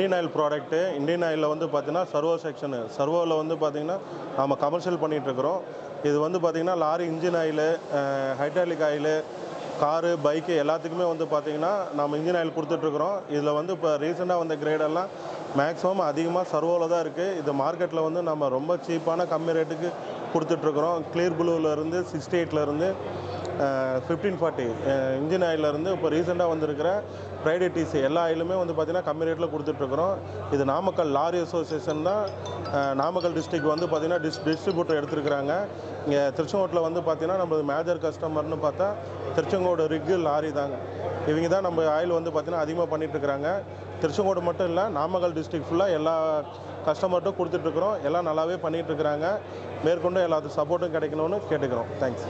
Indian oil product. Indian ஆயிலில் வந்து பார்த்தீங்கன்னா சர்வோ செக்ஷனு. சர்வோவில் வந்து பார்த்தீங்கன்னா நம்ம கமர்ஷியல் பண்ணிகிட்ருக்குறோம். இது வந்து பார்த்தீங்கன்னா lorry engine oil, hydraulic oil, car, bike எல்லாத்துக்குமே வந்து பார்த்தீங்கன்னா நம்ம இன்ஜின் ஆயில் கொடுத்துட்ருக்குறோம். இதில் வந்து இப்போ ரீசெண்டாக வந்த கிரேடெல்லாம் மேக்ஸிமம் அதிகமாக சர்வோவில் தான் இருக்குது. இது மார்க்கெட்டில் வந்து நம்ம ரொம்ப சீப்பான கம்மி ரேட்டுக்கு கொடுத்துட்ருக்குறோம். கிளியர் ப்ளூவிலேருந்து 68லேருந்து 1540 இன்ஜின் ஆயிலிருந்து இப்போ ரீசெண்டாக வந்திருக்கிற ஃப்ரைடே டிசி எல்லா ஆயிலுமே வந்து பார்த்திங்கன்னா கம்மி ரேட்டில் கொடுத்துட்ருக்குறோம். இது நாமக்கல் லாரி அசோசியேஷன் தான் நாமக்கல் டிஸ்ட்ரிக்ட் வந்து பார்த்திங்கன்னா டிஸ்ட்ரிபியூட்டர் எடுத்துருக்குறாங்க. இங்கே திருச்செங்கோட்டில் வந்து பார்த்திங்கன்னா நம்ம மேஜர் கஸ்டமர்னு பார்த்தா திருச்செங்கோடு ரிக்கு லாரி தாங்க. இவங்க தான் நம்ம ஆயில் வந்து பார்த்திங்கன்னா அதிகமாக பண்ணிகிட்ருக்குறாங்க. திருச்செங்கோடு மட்டும் இல்லை, நாமக்கல் டிஸ்ட்ரிக்ட் ஃபுல்லாக எல்லா கஸ்டமர்ட்டும் கொடுத்துட்ருக்குறோம். எல்லாம் நல்லாவே பண்ணிகிட்ருக்குறாங்க. மேற்கொண்டு எல்லாத்துக்கும் சப்போர்ட்டும் கிடைக்கணும்னு கேட்டுக்கிறோம். தேங்க்ஸ்.